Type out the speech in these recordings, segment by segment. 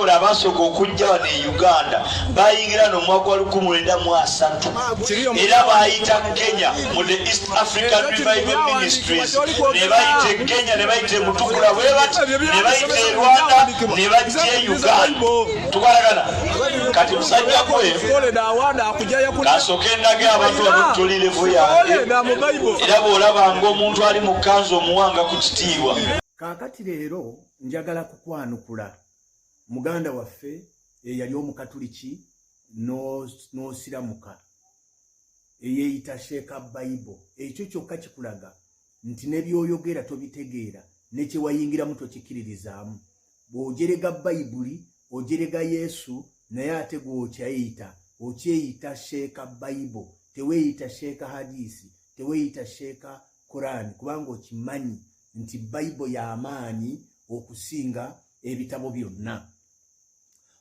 abalokole abasooka okujja wano e Uganda bayingira no mwaka wa 1903 era bayita Kenya mu the East African Revival Ministries ne bayita Kenya ne bayita Mutukula bwe bati ne bayita Rwanda ne bajja Uganda tukalagana kati musajja kwe kasooka endage abantu abatuulire vuyange era bw'olaba ng'omuntu ali mu kkanzu omuwanga ku kitiibwa. Kaakati leero njagala kukwanukula muganda waffe eyali omukatuliki n'osiramuka eyeeyita Sheeka Bible. Ekyo kyokka kikulaga nti ne by'oyogera tobitegeera ne kye wayingiramu tokikiririzaamu. Bw'ojerega Bayibuli ojerega Yesu naye ate gw'okyayita okyeyita Sheeka Bible, teweeyita Sheeka Hadisi, teweeyita Sheeka Quran, kubanga okimanyi nti Bible y'amaanyi okusinga ebitabo byonna.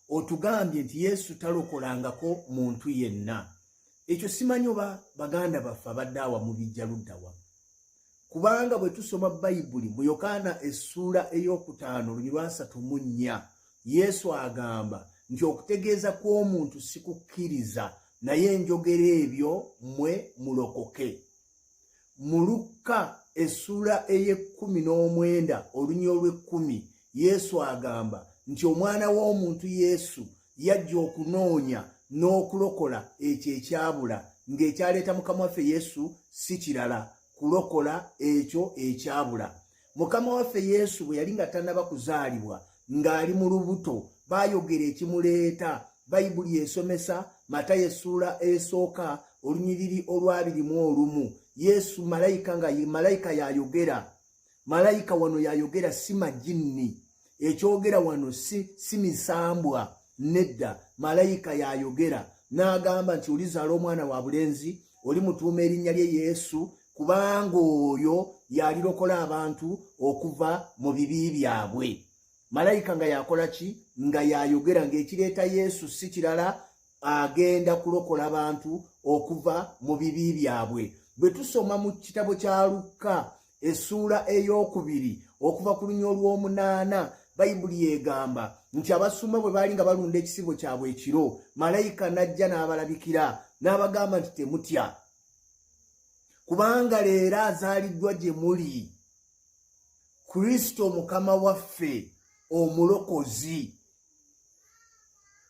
Otugambye nti Yesu talokolangako muntu yenna. Ekyo simanyi oba baganda baffe abadde awamu bijja luddawa. Kubanga bwe tusoma Bayibuli mu Yokaana essuula ey'okutaano lunyiriri lwa 34 Yesu agamba nti okutegeeza kw'omuntu si kukkiriza naye njogera ebyo mmwe mulokoke. Mu Luka essuula ey'19 olunyiriri olw'10 Yesu agamba nti omwana w'omuntu Yesu yajja okunoonya n'okulokola ekyo ekyabula, ng'ekyaleeta Mukama waffe Yesu si kirala kulokola ekyo ekyabula. Mukama waffe Yesu bwe yali nga tannaba kuzaalibwa ng'ali mu lubuto baayogera ekimuleeta. Bayibuli esomesa Matayo essuula esooka olunyiriri olw'21 Yesu malayika yayogera. Malayika wano yayogera si majinni, ekyogera wano si misambwa, nedda malayika yayogera n'agamba nti olizaala omwana wa bulenzi olimutuuma erinnya lye Yesu kubanga oyo yalirokola abantu okuva mu bibi byabwe. Malayika nga yakola ki? Nga yayogera ng'ekireeta Yesu si kirala agenda kulokola abantu okuva mu bibi byabwe. Bwe tusoma mu kitabo kya Luka essuula ey'okubiri okuva ku lunyiriri olw'8 Bayibuli yegamba nti abasumba bwe baali nga balunda ekisibo kyabwe ekiro, malayika n'ajja n'abalabikira n'abagamba nti temutya, kubanga leero azaaliddwa gye muli Kristo Mukama waffe omulokozi.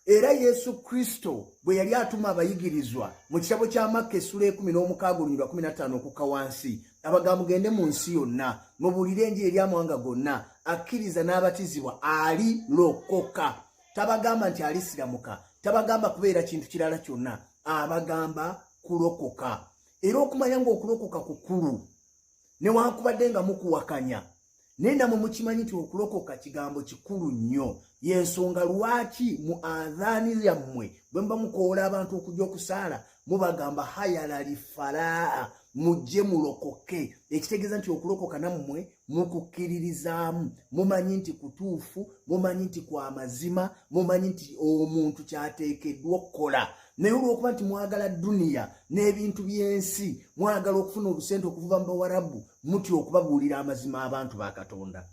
Era Yesu Kristo bwe yali atuma abayigirizwa mu kitabo kya Makka essuula 16:15 okukka wansi, abagamba mugende mu nsi yonna mubuulire enjiri eri amawanga gonna, akkiriza n'abatizibwa alirokoka. Tabagamba nti alisiramuka, tabagamba kubeera kintu kirala kyonna, abagamba kulokoka. Era okumanya ng'okulokoka kukulu newankubadde nga mukuwakanya nenda mu mukimanyi nti okulokoka kigambo kikulu nnyo. Yensonga lwaki mu adhaani yammwe bwe mba mukoola abantu okujja okusaala mubagamba hayala lifalaa, mujje mulokoke. Ekitegeeza nti okulokoka nammwe mukukkiririzaamu, mumanyi nti kutuufu, mumanyi nti kwa mazima, mumanyi nti omuntu kyateekeddwa okukola. Naye olw'okuba nti mwagala duniya n'ebintu by'ensi, mwagala okufuna olusente okuva mu Bawarabu, mutya okubabuulira amazima abantu ba Katonda.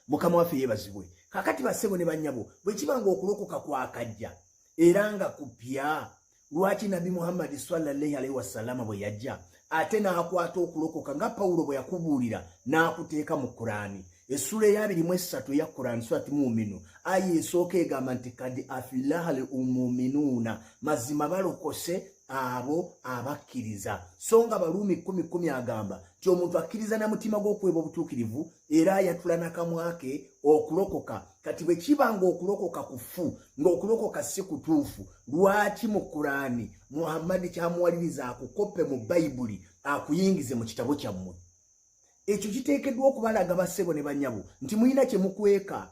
Mukama waffe yeebazibwe. Kakati bassebo ne bannyabo, bwe kiba ng'okulokoka kwakajja era nga kupya, lwaki Nabi Muhammad sallallahu alaihi wasallam bwe yajja ate n'akwata okulokoka nga Pawulo bwe yakubuulira n'akuteeka mu Kurani essuula eya 23 ya Kurani surati Mu'minu aya esooka egamba nti kadi afilaha al-mu'minuuna, mazima balokose abo abakkiriza. So nga Baruumi 10:10 agamba nti omuntu akkiriza na mutima gw'okweba obutuukirivu era ayatula n'akamwa ke okulokoka. Kati bwe kiba ng'okulokoka kufu, ng'okulokoka si kutuufu, lwaki mu Kurani Muhammad kyamuwaliriza akukoppe mu Bayibuli akuyingize mu kitabo kyammwe? Ekyo kiteekeddwa okubalaga bassebo ne bannyabo nti mulina kye mukweka.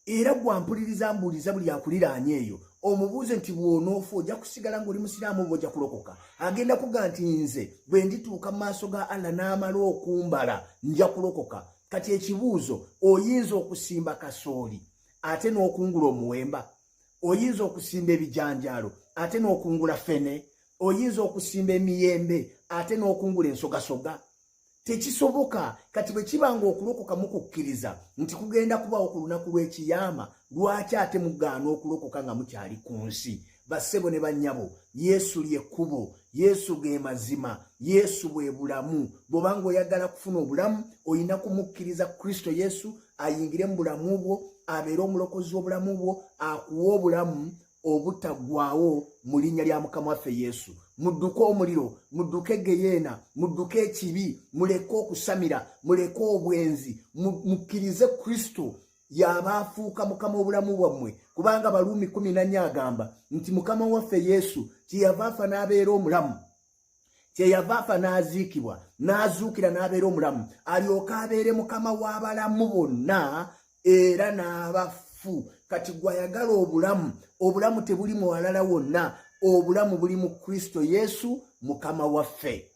Era bwampuliriza mbuuliza buli akuliraanye eyo omubuuze nti bw'onoofa ojja kusigala ng'oli musiraamu oba ojja kulokoka? Agenda kuga nti nze bwe ndituuka mu maaso ga Allah n'amala okumbala nja kulokoka. Kati ekibuuzo, oyinza okusimba kasooli ate n'okungula omuwemba? Oyinza okusimba ebijanjaalo ate n'okungula fene? Oyinza okusimba emiyembe ate n'okungula ensogasoga? tekisoboka. Kati bwe kibanga okulokoka mukukkiriza nti kugenda kubawo ku lunaku lw'ekiyama, lwaki ate mugaana okulokoka nga mukyali ku nsi? Bassebo ne bannyabo, Yesu lye kkubo, Yesu ge mazima, Yesu bwe bulamu. Bw'obanga oyagala kufuna obulamu, olina kumukkiriza Kristo Yesu ayingire mu bulamu bwo, abeere omulokozi w'obulamu bwo, akuwa obulamu obutaggwaawo mu linnya lya Mukama waffe Yesu. Mudduke omuliro, mudduke geyeena, mudduke ekibi, muleke okusamira, muleke obwenzi, mukkirize Kristo yaba afuuka Mukama obulamu bwammwe. Kubanga Baluumi 14 agamba nti Mukama waffe Yesu kyeyava afa n'abeera omulamu, kyeyava afa n'aziikibwa, n'azuukira n'abeera omulamu, alyoka abeere Mukama w'abalamu bonna era n'abafu. Kati gwayagala obulamu, obulamu tebuli mu walala wonna, obulamu buli mu Kristo Yesu Mukama waffe.